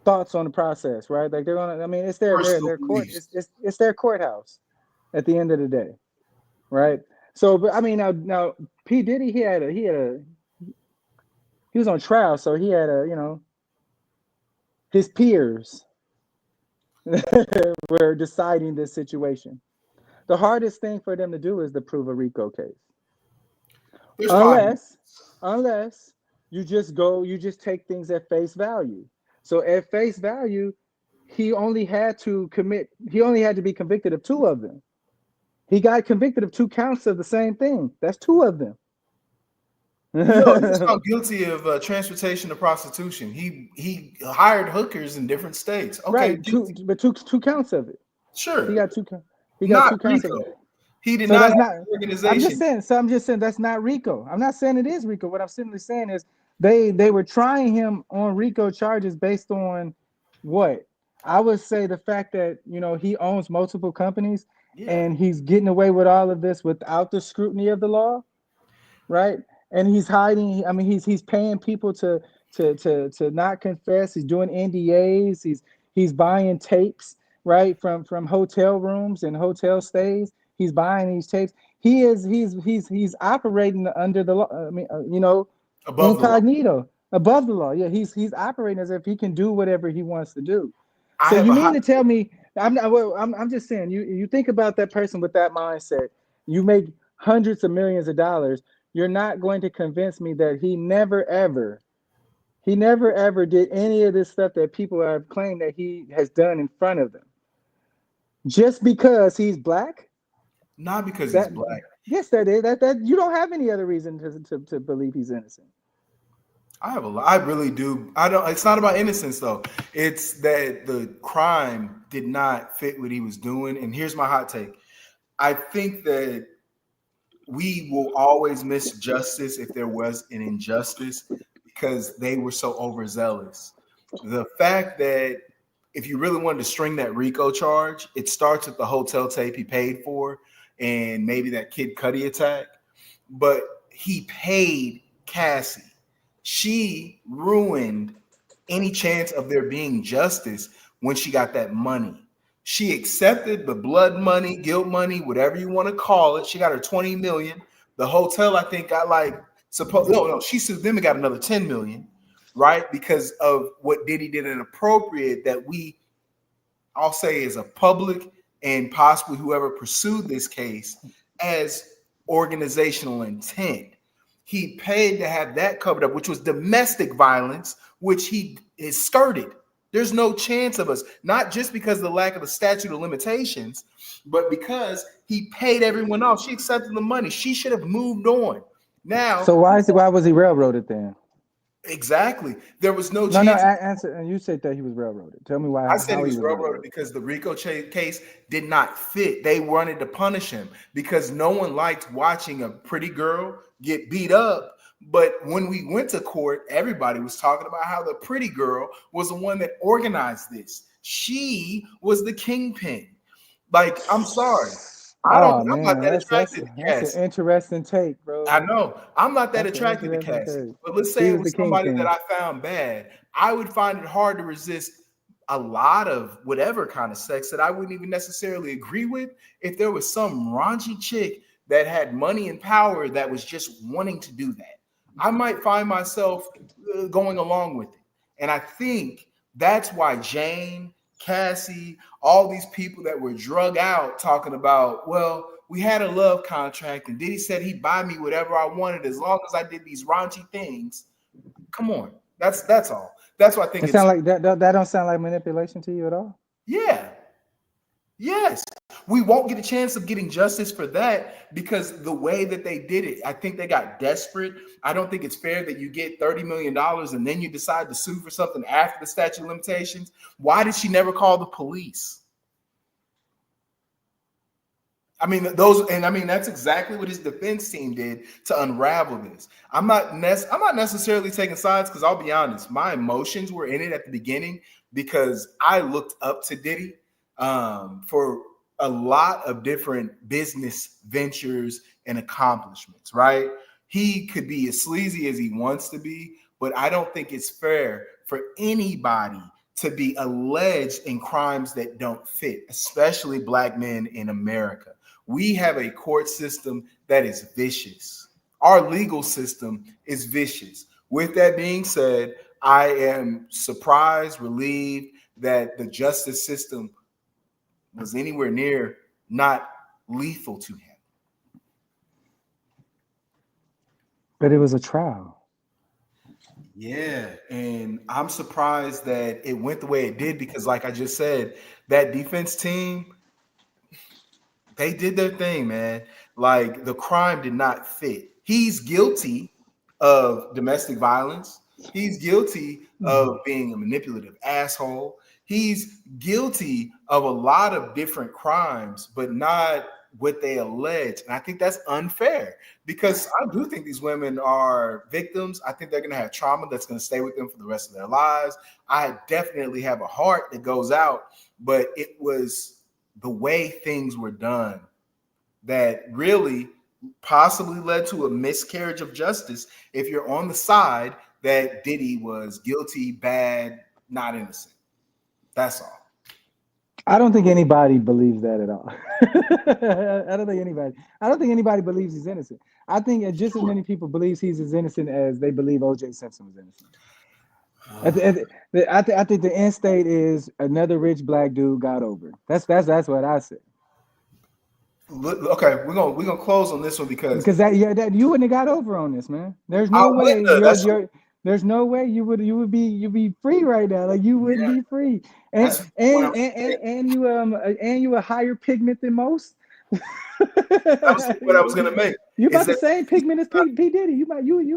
thoughts on the process, right? Like they're gonna I mean Personal their court beliefs. it's their courthouse at the end of the day, right? So, but I mean, now P Diddy, he was on trial, so he had his peers were deciding this situation. The hardest thing for them to do is to prove a RICO case, There's five. unless unless you just take things at face value. So at face value, he only had to be convicted of two of them. He got convicted of two counts of the same thing. That's two of them. No, he was found guilty of transportation to prostitution. He hired hookers in different states. Okay, Right, guilty. two counts of it. He Sure, got two he got not two counts of it. Rico. He did So not have that's not. an organization. I'm just saying that's not RICO. I'm not saying it is RICO. What I'm simply saying is they were trying him on RICO charges based on what? I would say the fact that he owns multiple companies Yeah, and he's getting away with all of this without the scrutiny of the law, right? And he's hiding. I mean, he's paying people to not confess. He's doing NDAs. He's buying tapes, right, from hotel rooms and hotel stays. He's buying these tapes. He's operating under the law. I mean, above the law. incognito, above the law. Yeah, he's operating as if he can do whatever he wants to do. I So have you a mean hot to tell me I'm not well, I'm just saying you think about that person with that mindset. You make hundreds of millions of dollars. You're not going to convince me that he never ever did any of this stuff that people have claimed that he has done in front of them. Just because he's black? not because he's That black. yes, that is that you don't have any other reason to believe he's innocent. I have a lot. I really do. I don't. It's not about innocence though. It's that the crime did not fit what he was doing. And here's my hot take. I think that we will always miss justice if there was an injustice because they were so overzealous. The fact that if you really wanted to string that RICO charge, it starts with the hotel tape he paid for and maybe that Kid Cudi attack. But he paid Cassie. She ruined any chance of there being justice when she got that money. She accepted the blood money, guilt money, whatever you want to call it. She got her 20 million. The hotel, I think, got like no, she sued them and got another 10 million, right? Because of what Diddy did inappropriate that I'll say is a public and possibly whoever pursued this case as organizational intent. He paid to have that covered up, which was domestic violence, which he is skirted. There's no chance of us, not just because of the lack of the statute of limitations, but because he paid everyone off. She accepted the money. She should have moved on. Now, So why was he railroaded then? exactly. There was no No, chance. answer. And you said that he was railroaded. Tell me I said how he he was was railroaded railroaded. because the RICO case did not fit. They wanted to punish him because no one liked watching a pretty girl get beat up. But when we went to court, everybody was talking about how the pretty girl was the one that organized this. She was the kingpin. Like, I'm sorry. Oh I'm not man, that that's attracted to an Cassie. interesting take, bro. I know I'm not that That's an attracted to interesting Cassie, take. but let's She say it was the was somebody that kingpin. I found bad. I would find it hard to resist a lot of whatever kind of sex that I wouldn't even necessarily agree with if there was some raunchy chick that had money and power that was just wanting to do that. I might find myself going along with it. And I think that's why Jane, Cassie, all these people that were drug out talking about, well, we had a love contract and Diddy said he'd buy me whatever I wanted as long as I did these raunchy things. Come on. That's all. That's why I think It it's sound like that don't sound like manipulation to you at all. yeah. Yes. We won't get a chance of getting justice for that because the way that they did it, I think they got desperate. I don't think it's fair that you get $30 million and then you decide to sue for something after the statute of limitations. Why did she never call the police? I mean, that's exactly what his defense team did to unravel this. I'm not necessarily taking sides because I'll be honest, my emotions were in it at the beginning because I looked up to Diddy for a lot of different business ventures and accomplishments, right? He could be as sleazy as he wants to be, but I don't think it's fair for anybody to be alleged in crimes that don't fit, especially black men in America. We have a court system that is vicious. Our legal system is vicious. With that being said, I am surprised, relieved that the justice system was anywhere near not lethal to him. But it was a trial. Yeah, and I'm surprised that it went the way it did because, like I just said, that defense team, they did their thing, man. Like the crime did not fit. He's guilty of domestic violence. He's guilty of being a manipulative asshole. He's guilty of a lot of different crimes, but not what they allege. And I think that's unfair because I do think these women are victims. I think they're going to have trauma that's going to stay with them for the rest of their lives. I definitely have a heart that goes out, but it was the way things were done that really possibly led to a miscarriage of justice if you're on the side that Diddy was guilty, bad, not innocent. That's all. I don't think anybody believes that at all. I don't think anybody. I don't think anybody believes he's innocent. I think just as Sure. many people believes he's as innocent as they believe O.J. Simpson was innocent. I think the end state is another rich black dude got over. That's what I said. Okay, we're gonna close on this one because Because that you wouldn't have got over on this, man. There's I no way wouldn't. That's there's no way you would be free right now. Like you wouldn't yeah. be free. And That's what and I'm and saying. and, and you a higher pigment than most. That was what I was gonna make. You Is about the that same pigment as P Diddy. You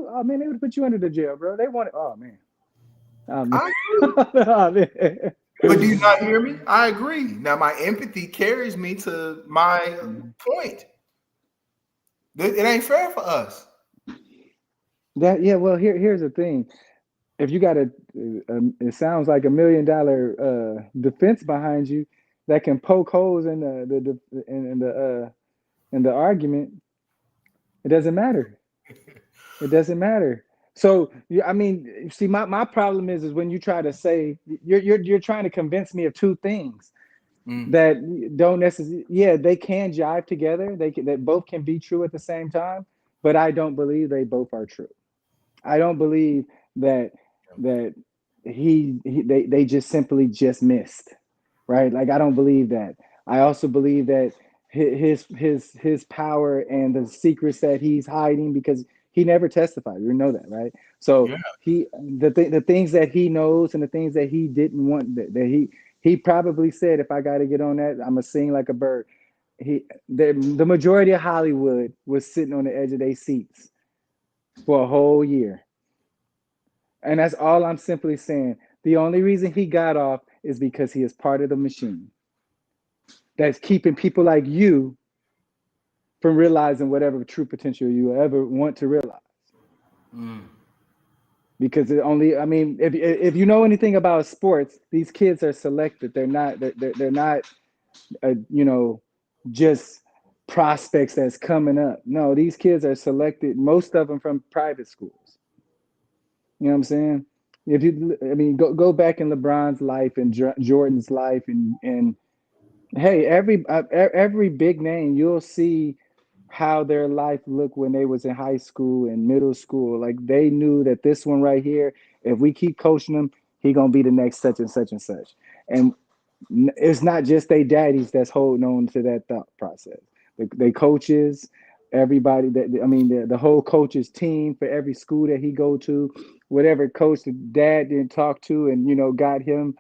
oh man, they would put you under the jail, bro. They want it. Oh man. Oh man. I agree. Oh, man. But do you not hear me? I agree. Now my empathy carries me to my point. It ain't fair for us. That yeah, well here's the thing. If you got it sounds like $1 million defense behind you that can poke holes in in the argument, it doesn't matter. It doesn't matter. So I mean, see, my problem is when you try to say you're trying to convince me of two things Mm, that don't necessarily, yeah, they can jive together. That both can be true at the same time, but I don't believe they both are true. I don't believe that that they just simply just missed, right? Like I don't believe that. I also believe that his power and the secrets that he's hiding because he never testified. You know that, right? So yeah. the things that he knows and the things that he didn't want that he probably said, if I got to get on that, I'm gonna sing like a bird. The majority of Hollywood was sitting on the edge of their seats for a whole year. And that's all I'm simply saying. The only reason he got off is because he is part of the machine that's keeping people like you from realizing whatever true potential you ever want to realize. Mm, Because it only, I mean, if you know anything about sports, these kids are selected. They're not, you know, just prospects that's coming up. No, these kids are selected. Most of them from private schools. You know what I'm saying? If you, I mean, go back in LeBron's life and Jordan's life, and hey, every big name, you'll see how their life looked when they was in high school and middle school. Like they knew that this one right here, if we keep coaching him, he gonna be the next such and such and such. And it's not just they daddies that's holding on to that thought process. They coaches, everybody that I mean the whole coaches team for every school that he go to, whatever coach the dad didn't talk to, and got him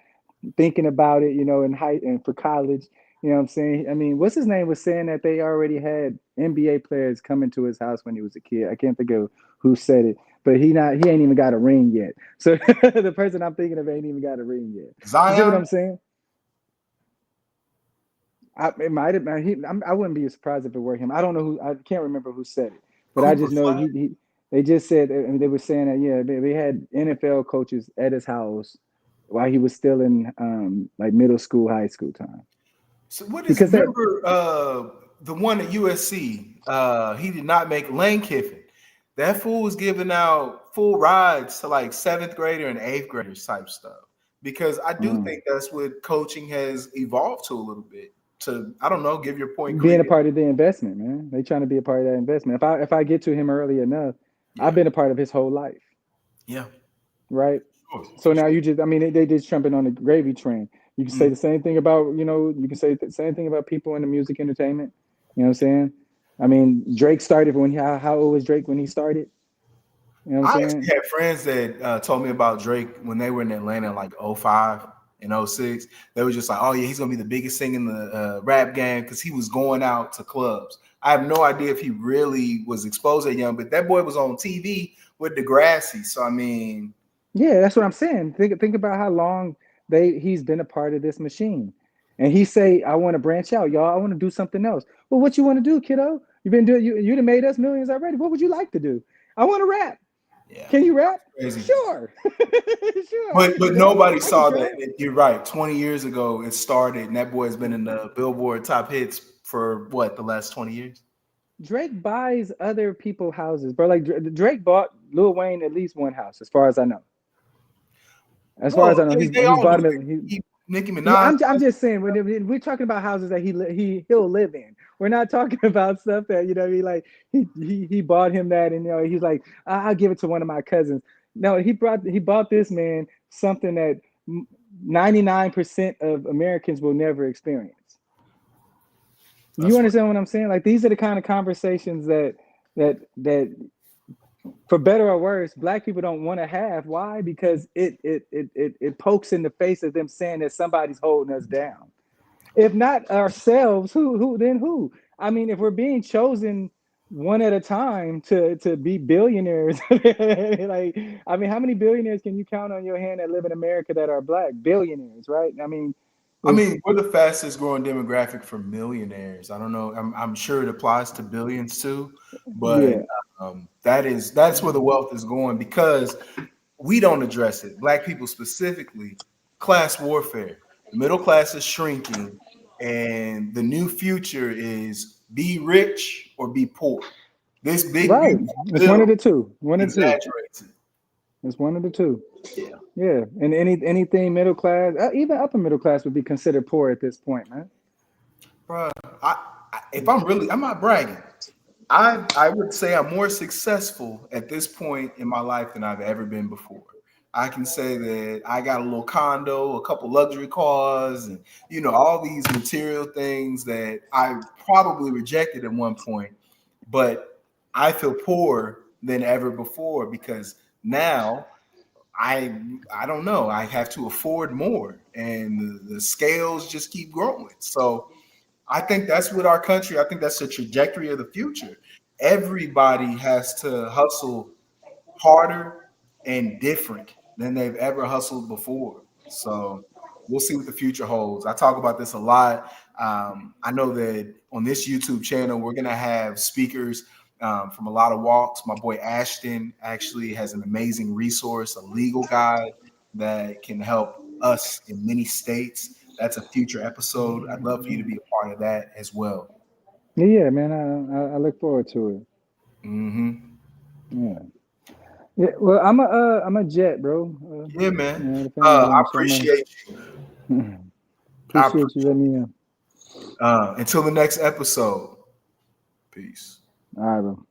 thinking about it, in high and for college. You know what I'm saying? I mean, what's his name was saying that they already had NBA players coming to his house when he was a kid. I can't think of who said it, but he ain't even got a ring yet. So the person I'm thinking of ain't even got a ring yet. You see what Zion. I'm saying? It might have been. I wouldn't be surprised if it were him. I don't know who. I can't remember who said it, but I Cooper just know Flag. they just said. I mean, they were saying that yeah, they had NFL coaches at his house while he was still in like middle school, high school time. So what is Because that remember the one at USC? He did not make Lane Kiffin. That fool was giving out full rides to like seventh grader and eighth graders type stuff. Because I do uh, think that's what coaching has evolved to a little bit. to I don't know, give your point being a creative. part of the investment, man. They trying to be a part of that investment. If I get to him early enough, I've Yeah, been a part of his whole life, yeah, right? sure, So for now sure. you just, I mean, they just jumping on the gravy train. You can say Mm. the same thing about, you can say the same thing about people in the music entertainment. You know what I'm saying? I mean, Drake started when how old was Drake when he started? You know what I'm I saying? actually had friends that told me about Drake when they were in Atlanta in like '05 and '06. They were just like, oh yeah, he's gonna be the biggest thing in the rap game because he was going out to clubs. I have no idea if he really was exposed that young, but that boy was on TV with Degrassi. So I mean, Yeah, that's what I'm saying. Think about how long he's been a part of this machine. And he say, I want to branch out, y'all. I want to do something else. Well, what you want to do, kiddo? You've been doing you done made us millions already. What would you like to do? I want to rap. yeah, Can you rap? crazy. Sure. Sure. I But can dance. nobody I can saw that. try. You're right. 20 years ago, it started, and that boy has been in the Billboard top hits for what the last 20 years. Drake buys other people houses, bro. Like Drake bought Lil Wayne at least one house, as far as I know. As far Well, as I know, they he's all bought do. him. Nicki Yeah, Minaj. I'm just saying we're talking about houses that he'll live in. We're not talking about stuff that what I mean. Like he bought him that, and he's like, I'll give it to one of my cousins. No, he bought this man something that 99% of Americans will never experience. You That's right. understand what I'm saying? Like these are the kind of conversations that for better or worse, black people don't want to have. Why? Because it pokes in the face of them saying that somebody's holding us down. If not ourselves, who then who? I mean, if we're being chosen one at a time to be billionaires, like I mean, how many billionaires can you count on your hand that live in America that are black? Billionaires, right? I mean, I there's mean, we're the fastest growing demographic for millionaires. I don't know. I'm sure it applies to billions too, but yeah, that's where the wealth is going because we don't address it. Black people specifically, class warfare. The middle class is shrinking, and the new future is be rich or be poor. This big right. beautiful It's one bill of the two. One of the two. exaggerates it. It's one of the two. Yeah, Yeah, and anything middle class, even upper middle class would be considered poor at this point, man. bro. If I'm not bragging. I would say I'm more successful at this point in my life than I've ever been before. I can say that I got a little condo, a couple luxury cars, and all these material things that I probably rejected at one point. But I feel poorer than ever before because now I don't know. I have to afford more, and the scales just keep growing. So I think that's what our country, I think that's the trajectory of the future. Everybody has to hustle harder and different than they've ever hustled before. So we'll see what the future holds. I talk about this a lot. I know that on this YouTube channel, we're going to have speakers from a lot of walks. My boy Ashton actually has an amazing resource, a legal guide that can help us in many states. That's a future episode. I'd love for you to be a part of that as well. Yeah, man, I look forward to it. Hmm. Yeah, yeah. Well, I'm a jet, bro. Yeah, man. The family I doing so appreciate you. I'm I appreciate you letting me in. Until the next episode. Peace. All right, bro.